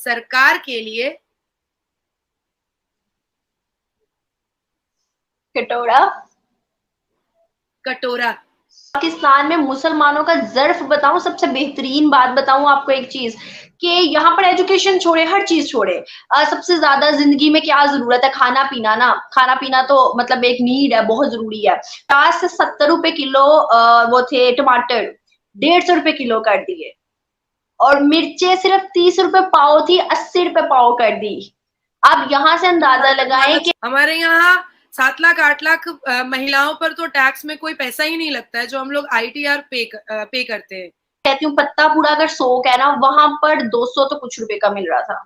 सरकार के लिए कटोरा। कटोरा। पाकिस्तान में मुसलमानों का ज़र्फ बताऊं, सबसे बेहतरीन बात बताऊं आपको एक चीज, कि यहाँ पर एजुकेशन छोड़े, हर चीज छोड़े, सबसे ज्यादा जिंदगी में क्या जरूरत है? खाना पीना ना। खाना पीना तो मतलब एक नीड है, बहुत जरूरी है। 50 से 70 रुपए किलो वो थे टमाटर, 150 रुपए किलो कर दिए। और मिर्चें सिर्फ 30 रुपए पाव थी, 80 रुपए पाव कर दी। आप यहाँ से अंदाजा लगाएं कि हमारे यहाँ 7 लाख 8 लाख महिलाओं पर तो टैक्स में कोई पैसा ही नहीं लगता है, जो हम लोग ITR पे करते हैं। कहती हूँ पत्ता पूरा अगर 100 का है ना, वहां पर 200 तो कुछ रुपए का मिल रहा था।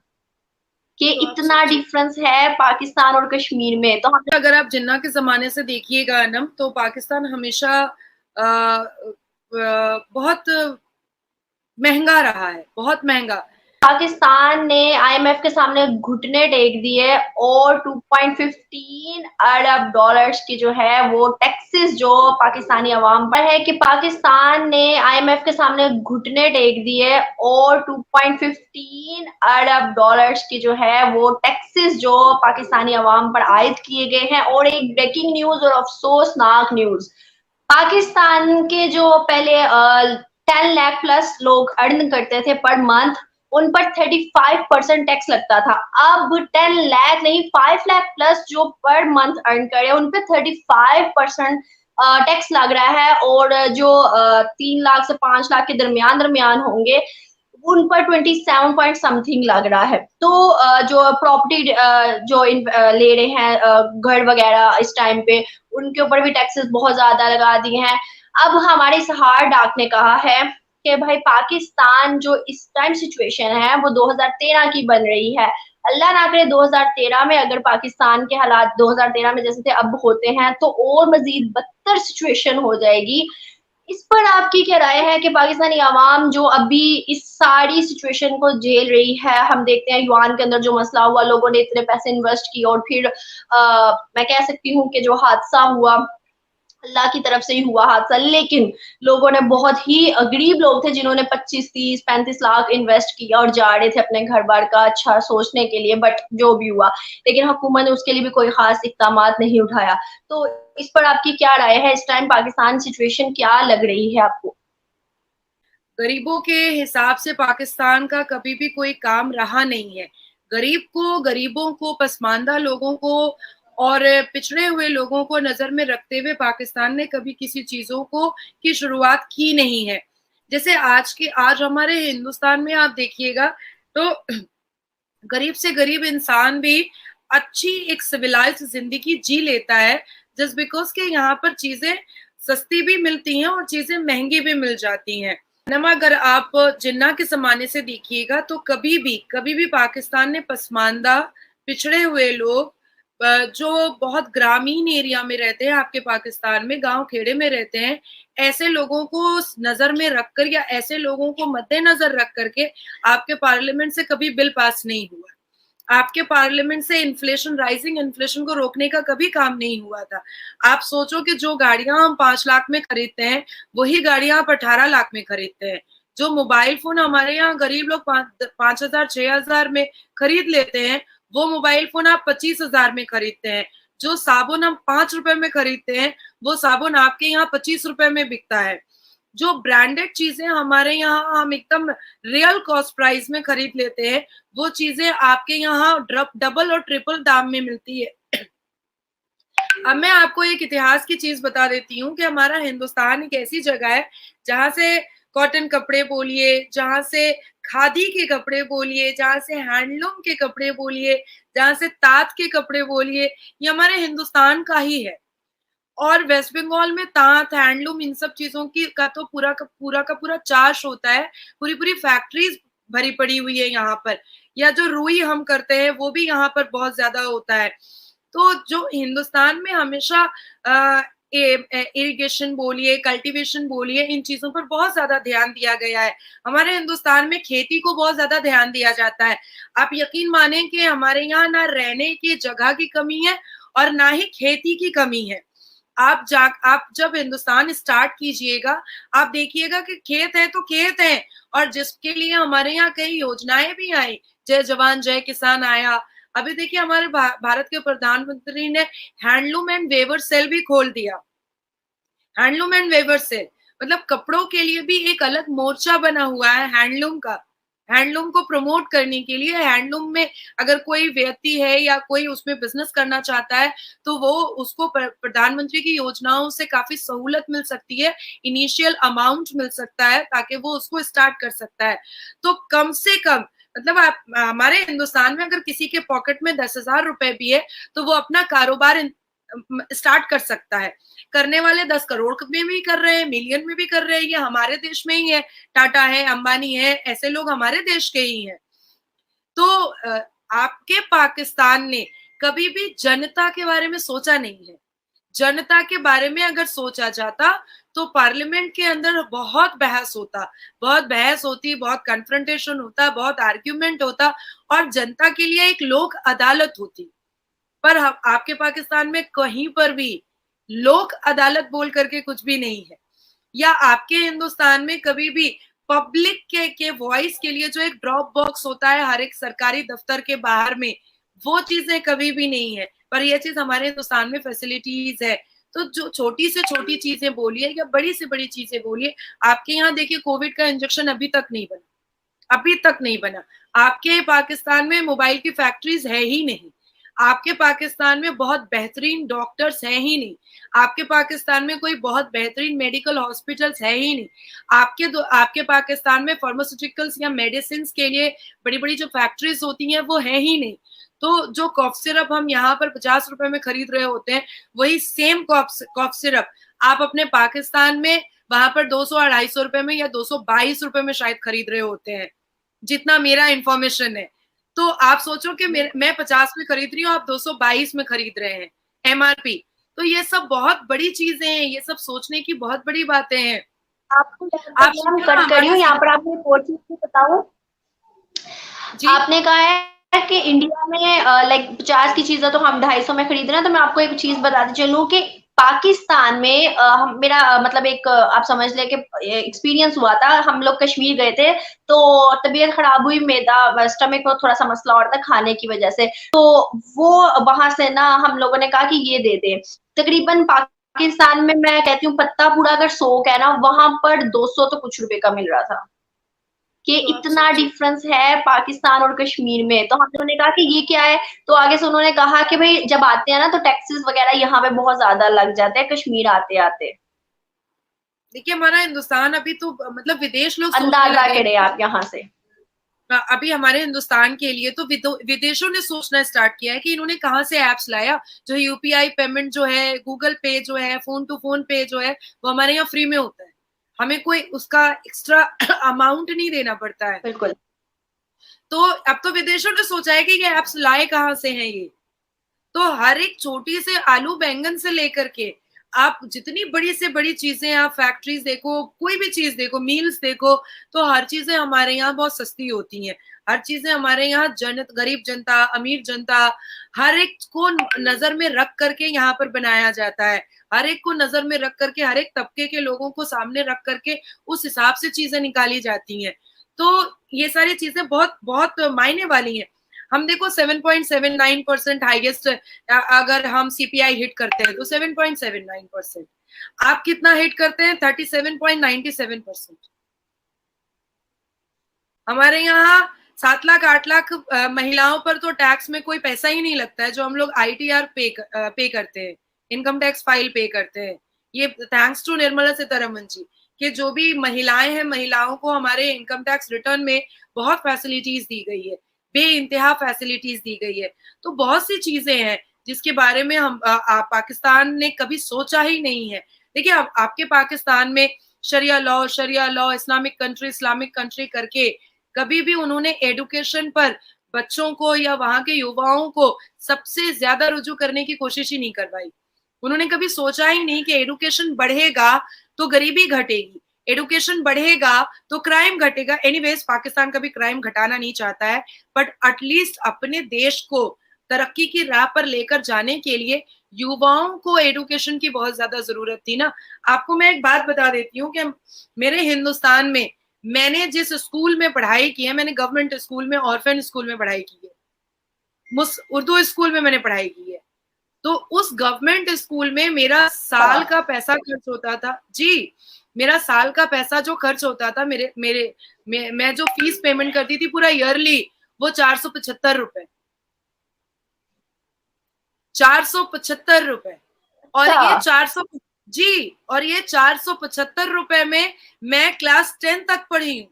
कि तो आप इतना सोचिए, डिफरेंस है पाकिस्तान और कश्मीर में। तो हम अगर आप जिन्ना के जमाने से देखिएगा अनम, तो पाकिस्तान हमेशा बहुत महंगा रहा है, बहुत महंगा। पाकिस्तान ने आईएमएफ के सामने घुटने टेक दिए और 2.15 अरब डॉलर्स की जो है वो टैक्सेस जो पाकिस्तानी अवाम पर है, कि पाकिस्तान ने आईएमएफ के सामने घुटने टेक दिए और 2.15 अरब डॉलर्स की जो है वो टैक्सेस जो पाकिस्तानी अवाम पर आयद किए गए हैं। और एक ब्रेकिंग न्यूज और अफसोसनाक न्यूज, पाकिस्तान के जो पहले 10 लाख प्लस लोग अर्न करते थे पर मंथ, उन पर 35% टैक्स लगता था। अब 10 लाख नहीं, 5 लाख प्लस जो पर मंथ अर्न करे उन पे 35% टैक्स लग रहा है। और जो 3 लाख से 5 लाख के दरमियान दरमियान होंगे उन पर 27 पॉइंट समथिंग लग रहा है। तो जो प्रॉपर्टी जो ले रहे हैं घर वगैरह इस टाइम पे, उनके ऊपर भी टैक्सेस बहुत ज्यादा लगा दिए हैं। अब हमारे सहार डाक ने कहा है कि भाई पाकिस्तान जो इस टाइम सिचुएशन है वो 2013 की बन रही है। अल्लाह ना करे 2013 में अगर पाकिस्तान के हालात 2013 में जैसे थे अब होते हैं तो और मजीद बदतर सिचुएशन हो जाएगी। इस पर आपकी क्या राय है कि पाकिस्तानी आवाम जो अभी इस सारी सिचुएशन को झेल रही है? हम देखते हैं युआन के अंदर जो मसला हुआ, लोगों ने इतने पैसे इन्वेस्ट किए और फिर मैं कह सकती हूँ कि जो हादसा हुआ, अल्लाह की तरफ से ही हुआ हादसा, लेकिन लोगों ने बहुत ही गरीब लोग थे जिन्होंने 25 30 35 लाख इन्वेस्ट किया और जा रहे थे अपने घर बार का अच्छा सोचने के लिए, बट जो भी हुआ, लेकिन हुकूमत ने उसके लिए भी कोई खास इकदाम नहीं उठाया। तो इस पर आपकी क्या राय है? इस टाइम पाकिस्तान सिचुएशन क्या लग रही है आपको? गरीबों के हिसाब से पाकिस्तान का कभी भी कोई काम रहा नहीं है। गरीबों को, पसमानदा लोगों को और पिछड़े हुए लोगों को नजर में रखते हुए पाकिस्तान ने कभी किसी चीजों को की शुरुआत की नहीं है। जैसे आज हमारे हिंदुस्तान में आप देखिएगा तो गरीब से गरीब इंसान भी अच्छी एक सिविलाइज्ड जिंदगी जी लेता है, जस्ट बिकॉज के यहाँ पर चीजें सस्ती भी मिलती हैं और चीजें महंगी भी मिल जाती हैं। नमा अगर आप जिन्ना के जमाने से देखिएगा तो कभी भी पाकिस्तान ने पसमानदा पिछड़े हुए लोग जो बहुत ग्रामीण एरिया में रहते हैं, आपके पाकिस्तान में गांव खेड़े में रहते हैं, ऐसे लोगों को नजर में रखकर या ऐसे लोगों को मद्देनजर रख करके आपके पार्लियामेंट से कभी बिल पास नहीं हुआ। आपके पार्लियामेंट से राइजिंग इन्फ्लेशन को रोकने का कभी काम नहीं हुआ था। आप सोचो कि जो गाड़ियां हम 5 लाख में खरीदते हैं वही गाड़ियां आप 18 लाख में खरीदते हैं। जो मोबाइल फोन हमारे यहाँ गरीब लोग 5,000 6,000 में खरीद लेते हैं, वो मोबाइल फोन आप 25,000 में खरीदते हैं। जो साबुन हम 5 रुपए में खरीदते हैं वो साबुन आपके यहाँ 25 रुपए में बिकता है। जो ब्रांडेड चीजें हमारे यहाँ हम एकदम रियल कॉस्ट प्राइस में खरीद लेते हैं, वो चीजें आपके यहाँ डबल और ट्रिपल दाम में मिलती है। अब मैं आपको एक इतिहास की चीज बता देती हूँ कि हमारा हिंदुस्तान एक ऐसी जगह है जहां से कॉटन कपड़े बोलिए, जहां से खादी के कपड़े बोलिए, जहां से हैंडलूम के कपड़े बोलिए, जहां से तांत के कपड़े बोलिए, ये हमारे हिंदुस्तान का ही है। और वेस्ट बंगाल में तांत, हैंडलूम, इन सब चीजों की का तो पूरा चार्ज होता है। पूरी पूरी फैक्ट्रीज भरी पड़ी हुई है यहाँ पर। या जो रुई हम करते हैं वो भी यहाँ पर बहुत ज्यादा होता है। तो जो हिंदुस्तान में हमेशा इरिगेशन बोलिए, कल्टीवेशन बोलिए, इन चीजों पर बहुत ज्यादा ध्यान दिया गया है। हमारे हिंदुस्तान में खेती को बहुत ज्यादा ध्यान दिया जाता है। आप यकीन माने कि हमारे यहाँ ना रहने की जगह की कमी है और ना ही खेती की कमी है। आप जब हिंदुस्तान स्टार्ट कीजिएगा, आप देखिएगा कि खेत है तो खेत है, और जिसके लिए हमारे यहाँ कई योजनाएं भी आई, जय जवान जय किसान आया। अभी देखिए हमारे भारत के प्रधानमंत्री ने हैंडलूम एंड वेवर सेल भी खोल दिया। हैंडलूम एंड वेवर सेल मतलब कपड़ों के लिए भी एक अलग मोर्चा बना हुआ है हैंडलूम का। हैंडलूम को प्रमोट करने के लिए, हैंडलूम में अगर कोई व्यक्ति है या कोई उसमें बिजनेस करना चाहता है, तो वो उसको प्रधानमंत्री की योजनाओं से काफी सहूलत मिल सकती है, इनिशियल अमाउंट मिल सकता है, ताकि वो उसको स्टार्ट कर सकता है। तो कम से कम मतलब आप हमारे हिंदुस्तान में अगर किसी के पॉकेट में 10,000 रुपए भी है, तो वो अपना कारोबार स्टार्ट कर सकता है। करने वाले 10 करोड़ में भी कर रहे हैं, मिलियन में भी कर रहे हैं, ये हमारे देश में ही है। टाटा है, अंबानी है, ऐसे लोग हमारे देश के ही हैं। तो आपके पाकिस्तान ने कभी भी जनता के बारे में सोचा नहीं है। जनता के बारे में अगर सोचा जाता तो पार्लियामेंट के अंदर बहुत बहस होती, बहुत कन्फ्रंटेशन होता, बहुत आर्ग्यूमेंट होता, और जनता के लिए एक लोक अदालत होती। पर आपके पाकिस्तान में कहीं पर भी लोक अदालत बोल करके कुछ भी नहीं है। या आपके हिंदुस्तान में कभी भी पब्लिक के वॉइस के लिए जो एक ड्रॉप बॉक्स होता है हर एक सरकारी दफ्तर के बाहर में, वो चीजें कभी भी नहीं है। पर ये चीज हमारे हिंदुस्तान में फैसिलिटीज है। तो जो छोटी से छोटी चीजें बोलिए या बड़ी से बड़ी चीजें बोलिए, आपके यहाँ देखिए कोविड का इंजेक्शन अभी तक नहीं बना। आपके पाकिस्तान में मोबाइल की फैक्ट्रीज है ही नहीं। आपके पाकिस्तान में बहुत बेहतरीन डॉक्टर्स हैं ही नहीं। आपके पाकिस्तान में कोई बहुत बेहतरीन मेडिकल हॉस्पिटल्स है ही नहीं। आपके पाकिस्तान में फार्मास्यूटिकल्स या मेडिसिन के लिए बड़ी बड़ी जो फैक्ट्रीज होती हैं वो है ही नहीं। तो जो कॉफ सिरप हम यहाँ पर 50 रुपए में खरीद रहे होते हैं, वही सेम कॉफ सिरप आप अपने पाकिस्तान में वहां पर 200-250 रुपए में या 222 रुपए में शायद खरीद रहे होते हैं, जितना मेरा इंफॉर्मेशन है। तो आप सोचो कि मैं 50 में खरीद रही हूँ, आप 222 में खरीद रहे हैं एमआरपी। तो ये सब बहुत बड़ी चीजें हैं, ये सब सोचने की बहुत बड़ी बातें हैं। आपको आप कट करी हूँ यहाँ पर, आपको एक और चीज बताऊं। आपने कहा है कि इंडिया में लाइक 50 की चीजें तो हम 250 में खरीद रहे हैं। तो मैं आपको एक चीज बताती चलूं कि पाकिस्तान में मेरा मतलब एक आप समझ ले कि एक्सपीरियंस हुआ था। हम लोग कश्मीर गए थे, तो तबीयत खराब हुई, मैदा स्टमक में थोड़ा सा मसला और था खाने की वजह से। तो वो वहां से ना हम लोगों ने कहा कि ये दे दे। तकरीबन पाकिस्तान में मैं कहती हूँ पत्ता पूरा अगर 100 का है ना, वहां पर 200 तो कुछ रुपए का मिल रहा था। कि इतना डिफरेंस है पाकिस्तान और कश्मीर में। तो हम लोगों ने कहा कि ये क्या है। तो आगे से उन्होंने कहा कि भाई जब आते हैं ना तो टैक्सेस वगैरह यहाँ पे बहुत ज्यादा लग जाते हैं कश्मीर आते आते। देखिए हमारा हिंदुस्तान अभी तो मतलब विदेश लोग अंदाजा करें आप यहाँ से। अभी हमारे हिंदुस्तान के लिए तो विदेशों ने सोचना स्टार्ट किया है कि इन्होंने कहाँ से एप्स लाया, जो यूपीआई पेमेंट जो है, गूगल पे जो है, फोन टू फोन पे जो है, वो हमारे यहाँ फ्री में होता है। हमें कोई उसका एक्स्ट्रा अमाउंट नहीं देना पड़ता है। बिल्कुल। तो अब तो विदेशों ने सोचा है कि ये एप्स लाए कहाँ से हैं ये। तो हर एक छोटी से आलू बैंगन से लेकर के आप जितनी बड़ी से बड़ी चीजें, आप फैक्ट्रीज देखो, कोई भी चीज देखो, मील्स देखो, तो हर चीजें हमारे यहाँ बहुत सस्ती होती हैं। हर चीजें हमारे यहाँ गरीब जनता, अमीर जनता, हर एक को नजर में रख करके यहाँ पर बनाया जाता है। हर एक को नजर में रख करके, हर एक तबके के लोगों को सामने रख करके उस हिसाब से चीजें निकाली जाती हैं। तो ये सारी चीजें बहुत बहुत मायने वाली हैं। हम देखो 7.79% हाईएस्ट, अगर हम सीपीआई हिट करते हैं तो 7.79%। आप कितना हिट करते हैं? 37.97%। हमारे यहाँ 7 लाख 8 लाख महिलाओं पर तो टैक्स में कोई पैसा ही नहीं लगता है, जो हम लोग आईटीआर पे करते हैं, इनकम टैक्स फाइल पे करते हैं। ये थैंक्स टू निर्मला सीतारमन जी, कि जो भी महिलाएं हैं, महिलाओं को हमारे इनकम टैक्स रिटर्न में बहुत फैसिलिटीज दी गई है, बेइंतहा फैसिलिटीज दी गई है। तो बहुत सी चीजें हैं जिसके बारे में हम पाकिस्तान ने कभी सोचा ही नहीं है। देखिए आपके पाकिस्तान में शरिया लॉ, इस्लामिक कंट्री करके कभी भी उन्होंने एडुकेशन पर बच्चों को या वहां के युवाओं को सबसे ज्यादा रुजू करने की कोशिश ही नहीं करवाई। उन्होंने कभी सोचा ही नहीं कि एडुकेशन बढ़ेगा तो गरीबी घटेगी, एडुकेशन बढ़ेगा तो क्राइम घटेगा। एनीवेज पाकिस्तान कभी क्राइम घटाना नहीं चाहता है, बट एटलीस्ट अपने देश को तरक्की की राह पर लेकर जाने के लिए युवाओं को एडुकेशन की बहुत ज्यादा जरूरत थी ना। आपको मैं एक बात बता देती हूँ कि मेरे हिंदुस्तान में मैंने जिस स्कूल में पढ़ाई की है, मैंने गवर्नमेंट स्कूल में, ऑर्फन स्कूल में पढ़ाई की है, उर्दू स्कूल में मैंने पढ़ाई की है। तो उस गवर्नमेंट स्कूल में मेरा साल का पैसा खर्च होता था जी। मेरा साल का पैसा जो खर्च होता था, मैं जो फीस पेमेंट करती थी पूरा ईयरली, वो 475 रुपए, 475 रुपए। और अच्छा। ये 400 जी, और ये 475 रुपए में मैं क्लास 10 तक पढ़ी हूँ,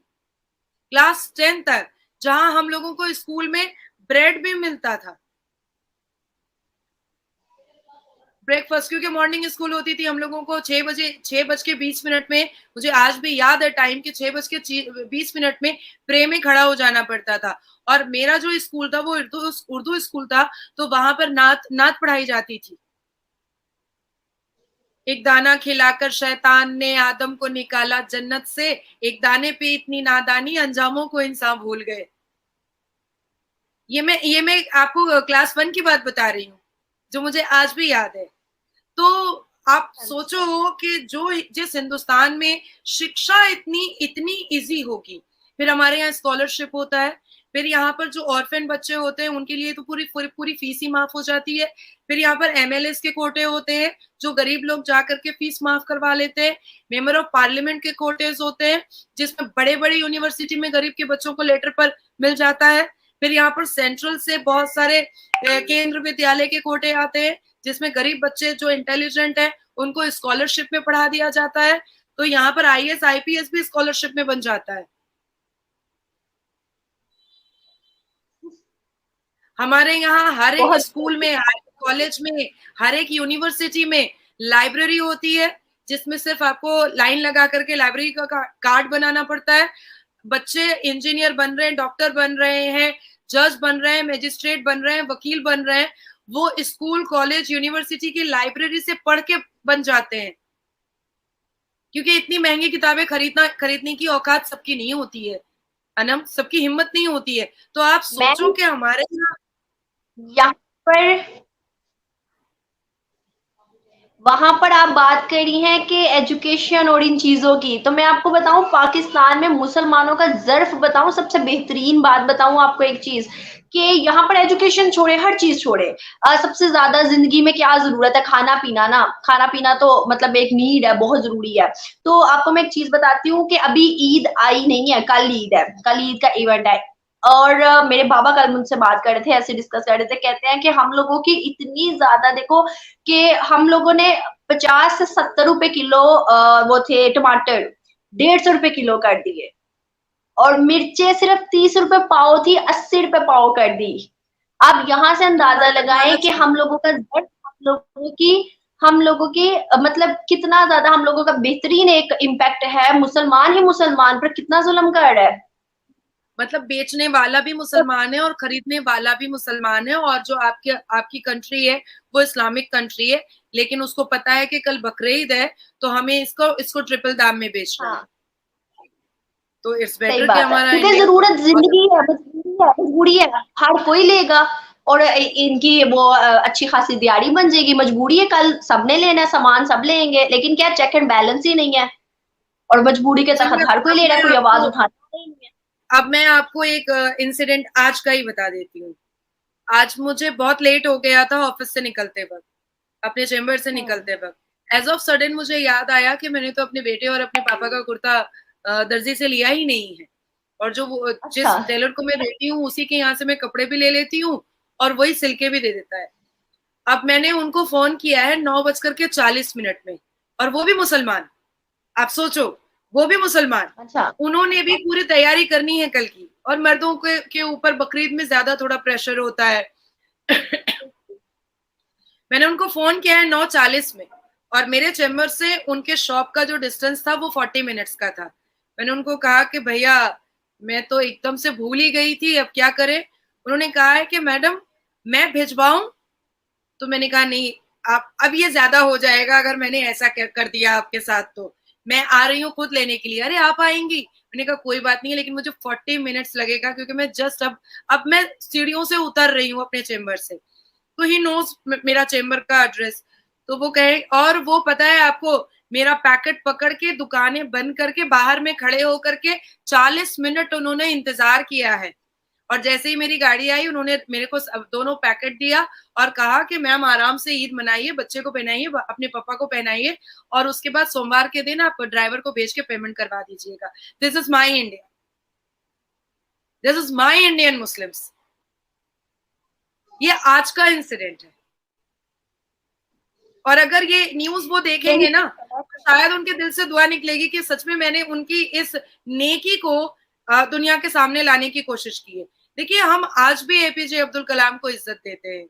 क्लास 10 तक, जहां हम लोगों को स्कूल में ब्रेड भी मिलता था, ब्रेकफास्ट, क्योंकि मॉर्निंग स्कूल होती थी हम लोगों को 6 बजे, 6:20 में, मुझे आज भी याद है टाइम के 6:20 में प्रे में खड़ा हो जाना पड़ता था। और मेरा जो स्कूल था वो उर्दू स्कूल था, तो वहां पर नात पढ़ाई जाती थी। एक दाना खिलाकर शैतान ने आदम को निकाला जन्नत से, एक दाने पे इतनी नादानी, अंजामों को इंसान भूल गए। ये मैं आपको क्लास 1 की बात बता रही हूँ, जो मुझे आज भी याद है। तो आप सोचो कि जो जिस हिंदुस्तान में शिक्षा इतनी इतनी इजी होगी, फिर हमारे यहाँ स्कॉलरशिप होता है, फिर यहाँ पर जो ऑर्फन बच्चे होते हैं उनके लिए तो पूरी पूरी पूरी फीस ही माफ हो जाती है। फिर यहाँ पर एमएलएस के कोटे होते हैं, जो गरीब लोग जा करके फीस माफ करवा लेते हैं। मेंबर ऑफ पार्लियामेंट के कोटेज होते हैं, जिसमें बड़े बड़े यूनिवर्सिटी में गरीब के बच्चों को लेटर पर मिल जाता है। फिर यहाँ पर सेंट्रल से बहुत सारे केंद्र विद्यालय के कोटे आते हैं, जिसमें गरीब बच्चे जो इंटेलिजेंट है उनको स्कॉलरशिप में पढ़ा दिया जाता है। तो यहाँ पर आईएएस आईपीएस भी स्कॉलरशिप में बन जाता है। हमारे यहाँ हर एक बहुत स्कूल में, हर एक कॉलेज में, हर एक यूनिवर्सिटी में लाइब्रेरी होती है, जिसमें सिर्फ आपको लाइन लगा करके लाइब्रेरी का कार्ड बनाना पड़ता है। बच्चे इंजीनियर बन रहे हैं, डॉक्टर बन रहे हैं, जज बन रहे हैं, मजिस्ट्रेट बन रहे हैं, वकील बन रहे हैं, वो स्कूल कॉलेज यूनिवर्सिटी की लाइब्रेरी से पढ़ के बन जाते हैं। क्योंकि इतनी महंगी किताबें खरीदने की औकात सबकी नहीं होती है, अनम, सबकी हिम्मत नहीं होती है। तो आप मैं सोचो कि हमारे यहाँ पर वहां पर आप बात करी हैं कि एजुकेशन और इन चीजों की, तो मैं आपको बताऊं पाकिस्तान में मुसलमानों का ज़र्फ बताऊं, सबसे बेहतरीन बात बताऊं आपको एक चीज, कि यहाँ पर एजुकेशन छोड़े, हर चीज छोड़े, सबसे ज्यादा जिंदगी में क्या जरूरत है, खाना पीना ना, खाना पीना तो मतलब एक नीड है, बहुत जरूरी है। तो आपको मैं एक चीज बताती हूँ कि अभी ईद आई नहीं है, कल ईद है, कल ईद का इवेंट है। और मेरे बाबा कल मुझसे बात कर रहे थे, ऐसे डिस्कस कर रहे थे, कहते हैं कि हम लोगों की इतनी ज्यादा, देखो कि हम लोगों ने 50 से 70 रुपए किलो वो थे टमाटर, 150 रुपए किलो कर दिए, और मिर्चे सिर्फ 30 रुपए पाव थी, 80 रुपए पाव कर दी। आप यहाँ से अंदाजा लगाएं कि हम लोगों का दर्द, हम लोगों की मतलब कितना ज्यादा हम लोगों का बेहतरीन एक इम्पैक्ट है, मुसलमान ही मुसलमान पर कितना जुल्म कर रहा है। मतलब बेचने वाला भी मुसलमान है और खरीदने वाला भी मुसलमान है, और जो आपकी कंट्री है वो इस्लामिक कंट्री है, लेकिन उसको पता है कि कल बकरीद है, तो हमें इसको ट्रिपल दाम में बेचना है। हाँ, तो इट्स सही बेटर कि बात है, हमारा क्योंकि इंडिया जरूरत बहुत जिंदगी है, मजबूरी है, मजबूरी है, हर कोई लेगा। और इनकी वो अच्छी खासी दिहाड़ी बन जाएगी, मजबूरी है, कल सबने लेना है सामान, सब लेंगे, लेकिन क्या चेक एंड बैलेंस ही नहीं है, और मजबूरी के तहत चलिए। हर कोई ले रहा है, कोई आवाज उठाता नहीं है। अब मैं आपको एक इंसिडेंट आज का ही बता देती हूँ। आज मुझे बहुत लेट हो गया था ऑफिस से निकलते वक्त, अपने चेम्बर से निकलते वक्त। एज ऑफ सडन मुझे याद आया कि मैंने तो अपने बेटे और अपने पापा का कुर्ता दर्जी से लिया ही नहीं है, और अच्छा। जिस टेलर को मैं देती हूँ उसी के यहाँ से मैं कपड़े भी ले लेती हूँ, और वही सिल के भी दे देता है। अब मैंने उनको फोन किया है 9:40 में, और वो भी मुसलमान। आप सोचो, वो भी मुसलमान, अच्छा। उन्होंने भी पूरी तैयारी करनी है कल की, और मर्दों के ऊपर बकरीद में ज्यादा थोड़ा प्रेशर होता है। मैंने उनको फोन किया है 9:40 में, और मेरे चेम्बर से उनके शॉप का जो डिस्टेंस था वो 40 मिनट्स का था। मैंने उनको कहा कि भैया मैं तो एकदम से भूल ही गई थी, अब क्या करें। उन्होंने कहा है कि मैडम मैं भिजवाऊं। तो मैंने कहा नहीं, आप, अब ये ज्यादा हो जाएगा अगर मैंने ऐसा कर दिया आपके साथ, तो मैं आ रही हूँ खुद लेने के लिए। अरे आप आएंगी? मैंने कहा कोई बात नहीं है, लेकिन मुझे 40 मिनट्स लगेगा, क्योंकि मैं जस्ट अब मैं सीढ़ियों से उतर रही हूँ अपने चेम्बर से। तो ही नोज मेरा चेम्बर का एड्रेस। तो वो कहे, और वो पता है आपको, मेरा पैकेट पकड़ के दुकानें बंद करके बाहर में खड़े होकर के 40 मिनट उन्होंने इंतजार किया है। और जैसे ही मेरी गाड़ी आई, उन्होंने मेरे को दोनों पैकेट दिया और कहा कि मैम आराम से ईद मनाइए, बच्चे को पहनाइए, अपने पापा को पहनाइए, और उसके बाद सोमवार के दिन आप ड्राइवर को भेज के पेमेंट करवा दीजिएगा। This is my India, this is my Indian Muslims. ये आज का इंसिडेंट है। और अगर ये न्यूज वो देखेंगे ना, तो शायद उनके दिल से दुआ निकलेगी कि सच में मैंने उनकी इस नेकी को दुनिया के सामने लाने की कोशिश की है। देखिए, हम आज भी एपीजे अब्दुल कलाम को इज्जत देते हैं।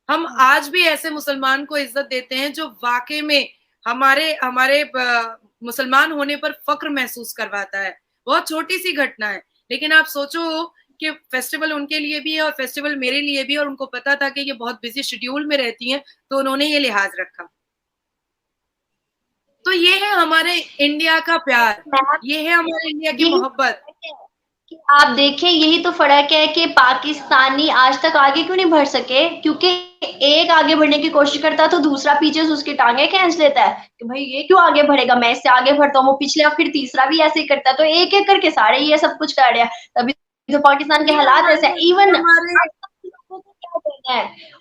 हम आज भी ऐसे मुसलमान को इज्जत देते हैं जो वाकई में हमारे हमारे मुसलमान होने पर फक्र महसूस करवाता है। बहुत छोटी सी घटना है, लेकिन आप सोचो कि फेस्टिवल उनके लिए भी है और फेस्टिवल मेरे लिए भी है, और उनको पता था कि ये बहुत बिजी शेड्यूल में रहती हैं, तो उन्होंने ये लिहाज रखा। तो ये है हमारे इंडिया का प्यार, ये है हमारे इंडिया की मोहब्बत। आप देखें, यही तो फर्क है कि पाकिस्तानी आज तक आगे क्यों नहीं बढ़ सके, क्योंकि एक आगे बढ़ने की कोशिश करता है तो दूसरा पीछे से उसकी टांगे खींच लेता है कि भाई ये क्यों आगे बढ़ेगा, मैं इससे आगे बढ़ता हूँ, वो पिछले फिर तीसरा भी ऐसे ही करता है, तो एक एक करके सारे ये सब कुछ कर रहे हैं। तभी तो पाकिस्तान के हालात ऐसे हैं। इवन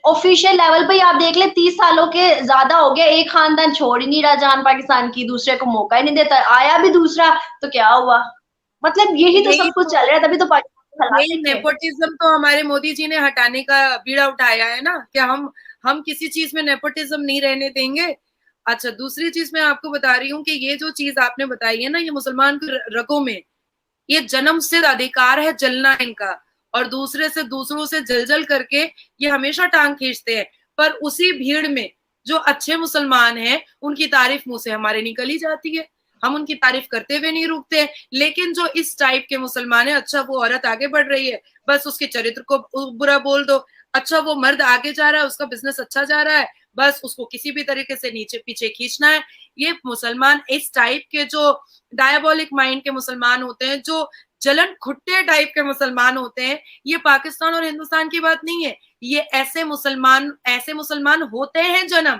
ऑफिशियल लेवल पे आप देख ले, 30 सालों के ज्यादा हो गया, एक खानदान छोड़ ही नहीं रहा जान पाकिस्तान की, दूसरे को मौका ही नहीं देता, आया भी दूसरा तो क्या हुआ। मतलब यही तो सब कुछ चल रहा है, तभी तो पाकिस्तान यही नेपोटिज्म तो हमारे मोदी जी ने हटाने का बीड़ा उठाया है ना, कि हम किसी चीज में नेपोटिज्म नहीं रहने देंगे। अच्छा, दूसरी चीज मैं आपको बता रही हूँ कि ये जो चीज आपने बताई है ना, ये मुसलमान के रगों में, ये जन्म सिद्ध अधिकार है जलना इनका, और दूसरे से दूसरों से जल करके ये हमेशा टांग खींचते हैं। पर उसी भीड़ में जो अच्छे मुसलमान हैं, उनकी तारीफ मुंह से हमारे निकल ही जाती है, हम उनकी तारीफ करते हुए नहीं रुकते। लेकिन जो इस टाइप के मुसलमान है, अच्छा वो औरत आगे बढ़ रही है, बस उसके चरित्र को बुरा बोल दो। अच्छा वो मर्द आगे जा रहा है, उसका बिजनेस अच्छा जा रहा है, बस उसको किसी भी तरीके से नीचे पीछे खींचना है। ये मुसलमान इस टाइप के जो डायबोलिक माइंड के मुसलमान होते हैं, जो जलन खुट्टे टाइप के मुसलमान होते हैं, ये पाकिस्तान और हिंदुस्तान की बात नहीं है। ये ऐसे मुसलमान होते हैं, जन्म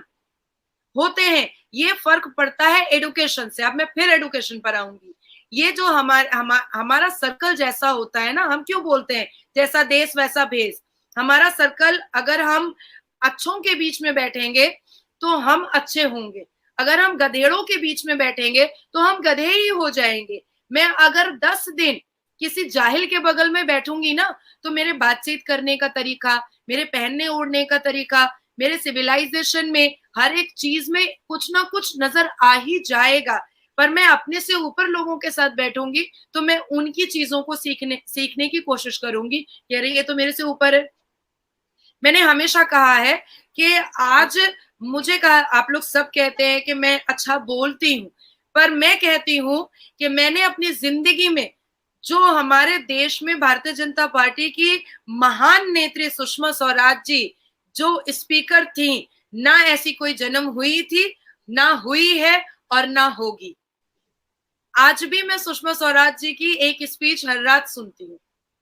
होते हैं। ये फर्क पड़ता है एडुकेशन से। अब मैं फिर एडुकेशन पर आऊंगी। ये जो हमारा सर्कल जैसा होता है ना, हम क्यों बोलते हैं जैसा देश वैसा भेष। हमारा सर्कल, अगर हम अच्छों के बीच में बैठेंगे तो हम अच्छे होंगे, अगर हम गधेड़ों के बीच में बैठेंगे तो हम गधे ही हो जाएंगे। मैं अगर 10 दिन किसी जाहिल के बगल में बैठूंगी ना, तो मेरे बातचीत करने का तरीका, मेरे पहनने ओढ़ने का तरीका, मेरे सिविलाइजेशन में हर एक चीज में कुछ ना कुछ नजर आ ही जाएगा। पर मैं अपने से ऊपर लोगों के साथ बैठूंगी तो मैं उनकी चीजों को सीखने की कोशिश करूंगी कि अरे ये तो मेरे से ऊपर है। मैंने हमेशा कहा है कि आज मुझे कहा, आप लोग सब कहते हैं कि मैं अच्छा बोलती हूँ, पर मैं कहती हूँ कि मैंने अपनी जिंदगी में जो हमारे देश में भारतीय जनता पार्टी की महान नेत्री सुषमा स्वराज जी जो स्पीकर थी, ना ऐसी कोई जन्म हुई थी, ना हुई है और ना होगी। आज भी मैं सुषमा स्वराज जी की एक स्पीच हर रात सुनती हूँ,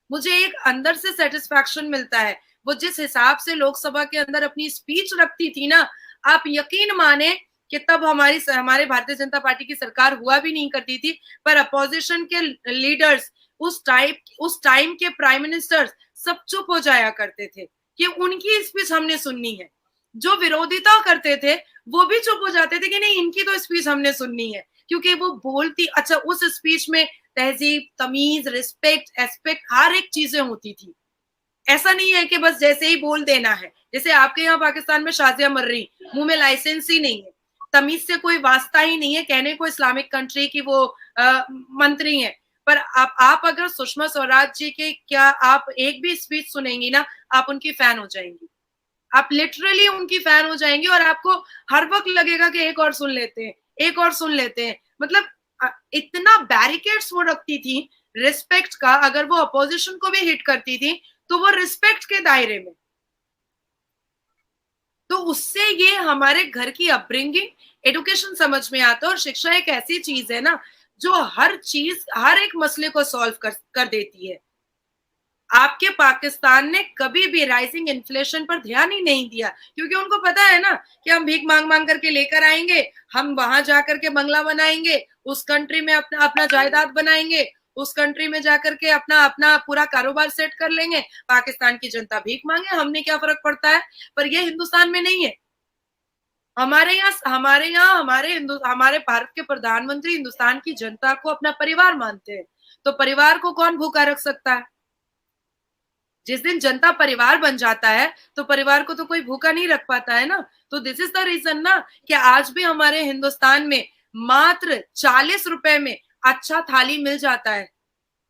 मुझे एक अंदर से सेटिस्फैक्शन मिलता है। वो जिस हिसाब से लोकसभा के अंदर अपनी स्पीच रखती थी ना, आप यकीन माने कि तब हमारे भारतीय जनता पार्टी की सरकार हुआ भी नहीं करती थी, पर अपोजिशन के लीडर्स, उस टाइम के प्राइम मिनिस्टर्स सब चुप हो जाया करते थे कि उनकी स्पीच हमने सुननी है। जो विरोधिता करते थे वो भी चुप हो जाते थे कि नहीं, इनकी तो स्पीच हमने सुननी है, क्योंकि वो बोलती, अच्छा उस स्पीच में तहजीब, तमीज, रिस्पेक्ट, एस्पेक्ट, हर एक चीजें होती थी। ऐसा नहीं है कि बस जैसे ही बोल देना है, जैसे आपके यहाँ पाकिस्तान में शाजिया मर्री, मुंह में लाइसेंस ही नहीं है, तमीज से कोई वास्ता ही नहीं है, कहने को इस्लामिक कंट्री की वो मंत्री है। पर आप अगर सुषमा स्वराज जी के क्या आप एक भी स्पीच सुनेंगी ना, आप उनकी फैन हो जाएंगी, आप लिटरली उनकी फैन हो जाएंगी, और आपको हर वक्त लगेगा कि एक और सुन लेते हैं, एक और सुन लेते हैं। मतलब इतना बैरिकेड्स वो रखती थी रिस्पेक्ट का, अगर वो अपोजिशन को भी हिट करती थी तो वो रिस्पेक्ट के दायरे में। तो उससे ये हमारे घर की अपब्रिंगिंग, एडुकेशन समझ में आता है। और शिक्षा एक ऐसी चीज है ना जो हर चीज, हर एक मसले को सॉल्व कर देती है। आपके पाकिस्तान ने कभी भी राइजिंग इन्फ्लेशन पर ध्यान ही नहीं दिया, क्योंकि उनको पता है ना कि हम भीख मांग मांग करके लेकर आएंगे, हम वहां जाकर के बंगला बनाएंगे, उस कंट्री में अपना अपना जायदाद बनाएंगे, उस कंट्री में जाकर के अपना अपना पूरा कारोबार सेट कर लेंगे, पाकिस्तान की जनता भीख मांगे, हमने क्या फर्क पड़ता है। पर ये हिंदुस्तान में नहीं है। हमारे भारत के प्रधानमंत्री हिंदुस्तान की जनता को अपना परिवार मानते हैं, तो परिवार को कौन भूखा रख सकता है। जिस दिन जनता परिवार बन जाता है तो परिवार को तो कोई भूखा नहीं रख पाता है ना। तो दिस इज द रीजन ना कि आज भी हमारे हिंदुस्तान में मात्र 40 रुपए में अच्छा थाली मिल जाता है,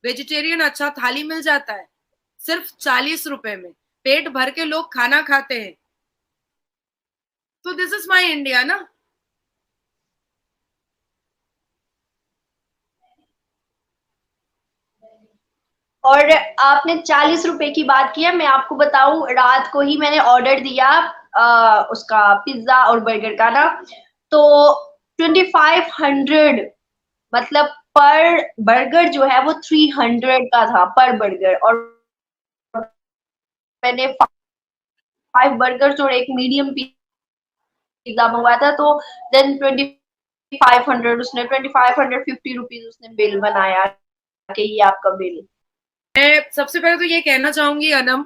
वेजिटेरियन अच्छा थाली मिल जाता है, सिर्फ 40 रुपए में पेट भर के लोग खाना खाते हैं। तो दिस इज माई इंडिया ना। और आपने 40 रुपए की बात किया, मैं आपको बताऊं, रात को ही मैंने ऑर्डर दिया उसका पिज्जा और बर्गर का ना, तो 2500, मतलब पर बर्गर जो है वो 300 का था पर बर्गर, और मैंने 5 बर्गर और एक मीडियम पिज्जा मंगवाया था, तो देन 2500 उसने 2550 रुपीज उसने बिल बनाया कि ये आपका बिल। मैं सबसे पहले तो ये कहना चाहूंगी अनम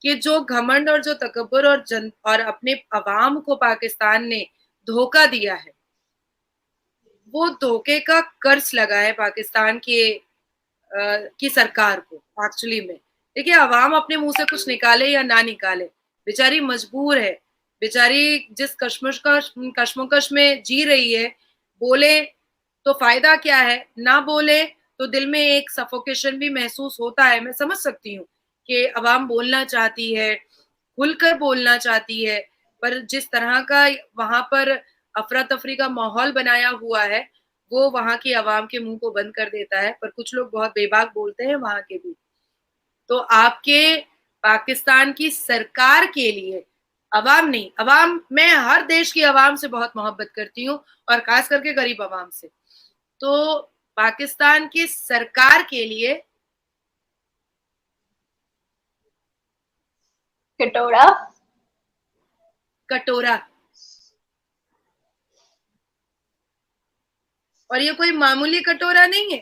कि जो घमंड और जो तकब्बुर और अपने अवाम को पाकिस्तान ने धोखा दिया है, वो धोखे का कर्ज लगा है पाकिस्तान की सरकार को एक्चुअली में। देखिए, अवाम अपने मुंह से कुछ निकाले या ना निकाले, बेचारी मजबूर है, बेचारी जिस कश्मकश में जी रही है, बोले तो फायदा क्या है, ना बोले तो दिल में एक सफोकेशन भी महसूस होता है। मैं समझ सकती हूँ कि अवाम बोलना चाहती है, खुलकर बोलना चाहती है, पर जिस तरह का वहां पर अफरा तफरी का माहौल बनाया हुआ है, वो वहां की आवाम के मुंह को बंद कर देता है। पर कुछ लोग बहुत बेबाक बोलते हैं वहां के भी। तो आपके पाकिस्तान की सरकार के लिए अवाम नहीं, अवाम, मैं हर देश की अवाम से बहुत मोहब्बत करती हूँ और खास करके गरीब अवाम से। तो पाकिस्तान की सरकार के लिए कटोरा। कटोरा, और ये कोई मामूली कटोरा नहीं है।